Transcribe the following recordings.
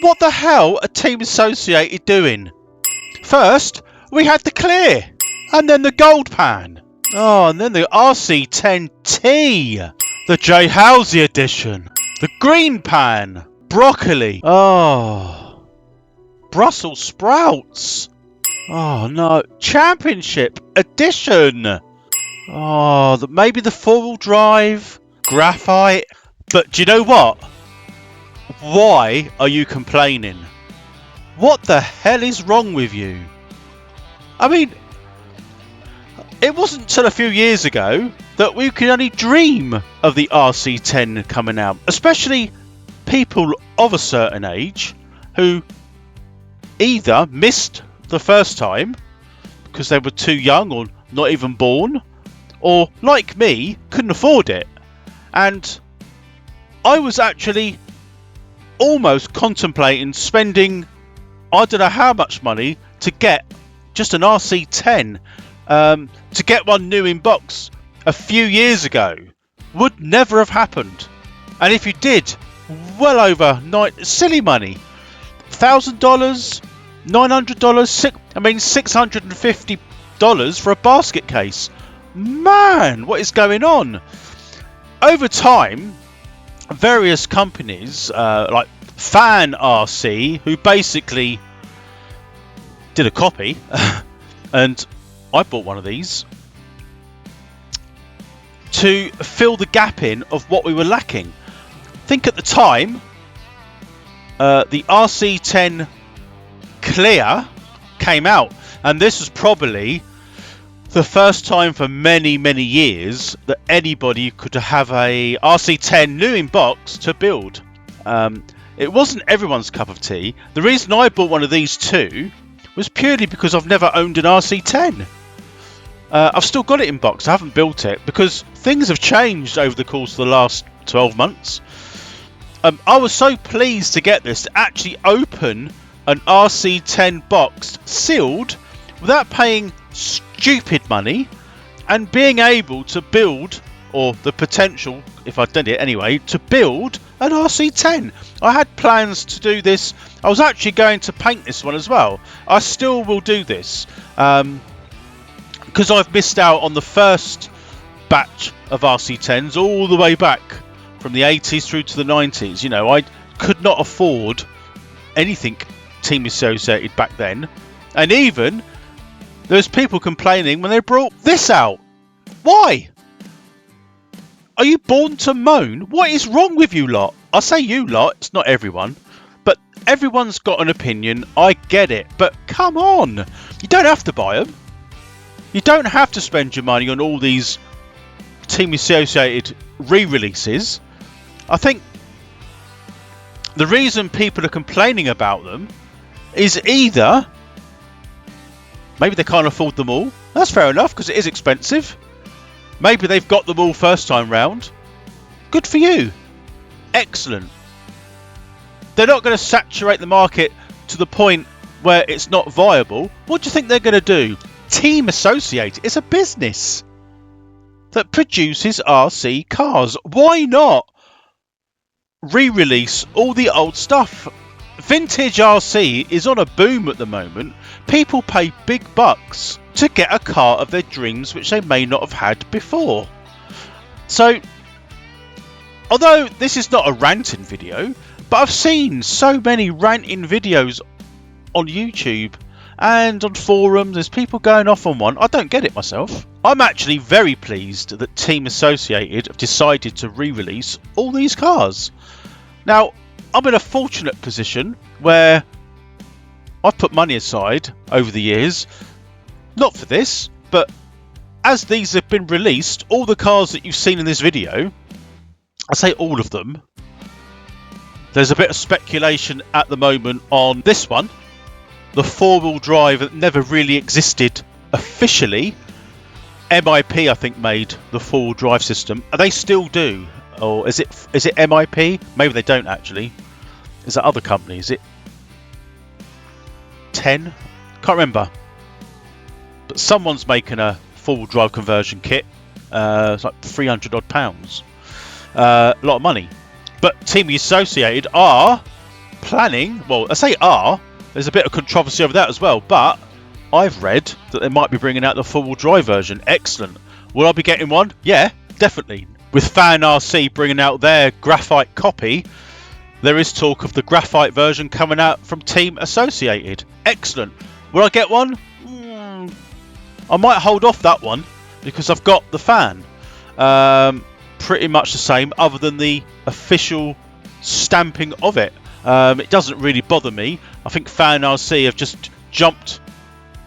What the hell are Team Associated doing? First, we had the clear, and then the gold pan. Oh, and then the RC10T, the J Halsey edition, the green pan, broccoli. Oh, Brussels sprouts. Oh no, championship edition. Oh, maybe the four-wheel drive, graphite. But do you know what? Why are you complaining? What the hell is wrong with you? I mean, it wasn't until a few years ago that we could only dream of the RC10 coming out, especially people of a certain age who either missed the first time because they were too young or not even born, or like me, couldn't afford it. And I was actually almost contemplating spending I don't know how much money to get just an RC10, to get one new in box a few years ago. Would never have happened. And if you did, well over silly money. $1,000, $900, $650 for a basket case. Man, what is going on? Over time, various companies like Fan RC, who basically did a copy, and I bought one of these to fill the gap in of what we were lacking. I think at the time, the RC10 Clear came out, and this was probably the first time for many years that anybody could have a RC10 new in box to build. It wasn't everyone's cup of tea. The reason I bought one of these too was purely because I've never owned an RC10. I've still got it in box. I haven't built it because things have changed over the course of the last 12 months. I was so pleased to get this, to actually open an RC10 box sealed without paying stupid money, and being able to build, or the potential, if I'd done it anyway, to build an RC10. I had plans to do this. I was actually going to paint this one as well. I still will do this because I've missed out on the first batch of RC10s all the way back from the 80s through to the 90s. You know, I could not afford anything Team Associated back then, and even there's people complaining when they brought this out. Why? Are you born to moan? What is wrong with you lot? I say you lot, it's not everyone, but everyone's got an opinion. I get it, but come on, you don't have to buy them. You don't have to spend your money on all these Team Associated re-releases. I think the reason people are complaining about them is either maybe they can't afford them all. That's fair enough, because it is expensive. Maybe they've got them all first time round. Good for you. Excellent. They're not going to saturate the market to the point where it's not viable. What do you think they're going to do? Team Associated is a business that produces RC cars. Why not re-release all the old stuff? Vintage RC is on a boom at the moment. People pay big bucks to get a car of their dreams which they may not have had before. So, although this is not a ranting video, but I've seen so many ranting videos on YouTube and on forums. There's people going off on one. I don't get it myself. I'm actually very pleased that Team Associated have decided to re-release all these cars. Now, I'm in a fortunate position where I've put money aside over the years, not for this, but as these have been released, all the cars that you've seen in this video, I say all of them, there's a bit of speculation at the moment on this one, the four-wheel drive that never really existed officially. MIP, I think, made the four-wheel drive system. They still do. Or is it MIP? Maybe they don't actually. Is that other company? Is it 10? Can't remember. But someone's making a four-wheel drive conversion kit. It's like £300 odd. A lot of money. But Team Associated are planning, well, I say are, there's a bit of controversy over that as well, but I've read that they might be bringing out the four-wheel drive version. Excellent. Will I be getting one? Yeah, definitely. With Fan RC bringing out their graphite copy, there is talk of the graphite version coming out from Team Associated. Excellent. Will I get one? I might hold off that one because I've got the Fan. Pretty much the same, other than the official stamping of it. It doesn't really bother me. I think Fan RC have just jumped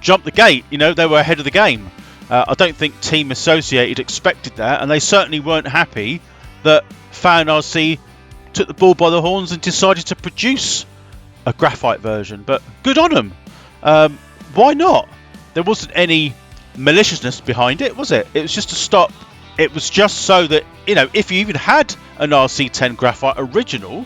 the gate. You know, they were ahead of the game. I don't think Team Associated expected that, and they certainly weren't happy that Fan RC took the bull by the horns and decided to produce a graphite version. But good on them. Why not? There wasn't any maliciousness behind it, was it? It was just to stop. It was just so that, you know, if you even had an RC10 graphite original,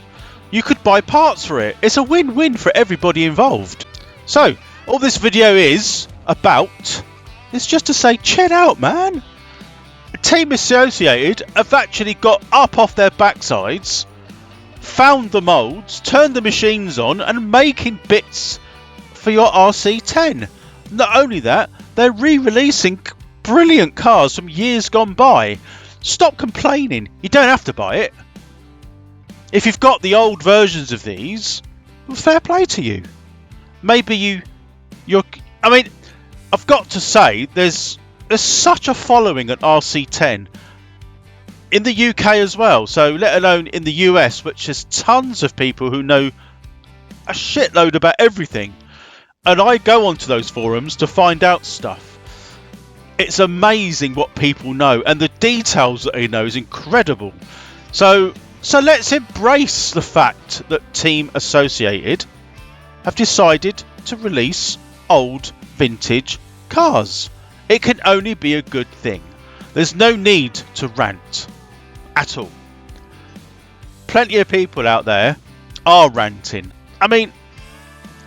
you could buy parts for it. It's a win-win for everybody involved. So, all this video is about is just to say, chill out, man. Team Associated have actually got up off their backsides, found the moulds, turned the machines on, and making bits for your RC10. Not only that, they're re-releasing brilliant cars from years gone by. Stop complaining. You don't have to buy it. If you've got the old versions of these, well, fair play to you. Maybe you're. I mean, I've got to say, there's such a following at RC10 in the UK as well. So let alone in the US, which has tons of people who know a shitload about everything. And I go onto those forums to find out stuff. It's amazing what people know, and the details that they know is incredible. So let's embrace the fact that Team Associated have decided to release old vintage cars. It can only be a good thing. There's no need to rant at all. Plenty of people out there are ranting. I mean,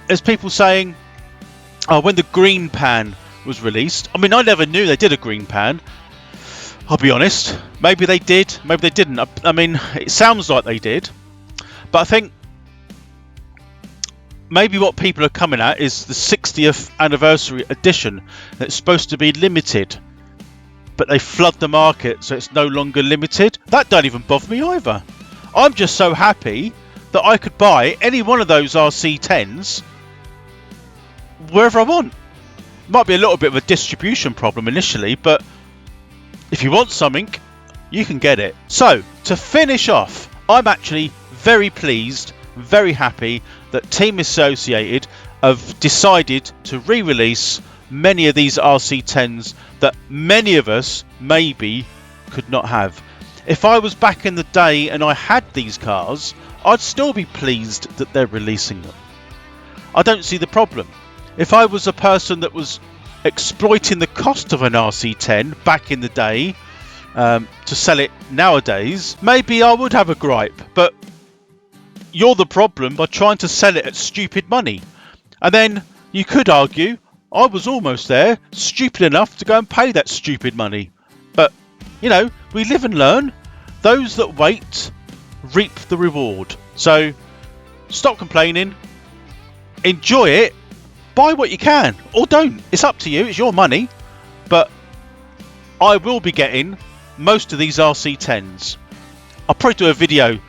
there's people saying, oh, when the green pan was released, I mean, I never knew they did a green pan. I'll be honest. Maybe they did, maybe they didn't. I mean, it sounds like they did. But I think maybe what people are coming at is the 60th anniversary edition that's supposed to be limited. But they flood the market so it's no longer limited. That don't even bother me either. I'm just so happy that I could buy any one of those RC10s wherever I want. Might be a little bit of a distribution problem initially, but if you want something, you can get it. So, to finish off, I'm actually very pleased, very happy that Team Associated have decided to re-release many of these RC10s that many of us maybe could not have. If I was back in the day and I had these cars, I'd still be pleased that they're releasing them. I don't see the problem. If I was a person that was exploiting the cost of an RC10 back in the day to sell it nowadays, maybe I would have a gripe. But you're the problem by trying to sell it at stupid money. And then you could argue, I was almost there, stupid enough to go and pay that stupid money. But, you know, we live and learn. Those that wait reap the reward. So, stop complaining. Enjoy it. Buy what you can, or don't. It's up to you. It's your money. But I will be getting most of these RC10s. I'll probably do a video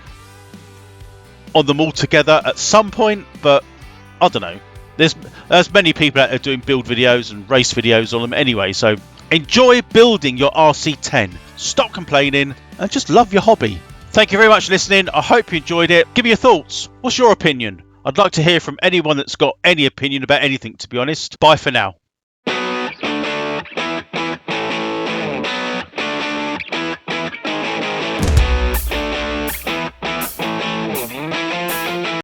on them all together at some point, but I don't know. There's many people out there doing build videos and race videos on them anyway, so enjoy building your RC10. Stop complaining and just love your hobby. Thank you very much for listening. I hope you enjoyed it. Give me your thoughts. What's your opinion? I'd like to hear from anyone that's got any opinion about anything, to be honest. Bye for now.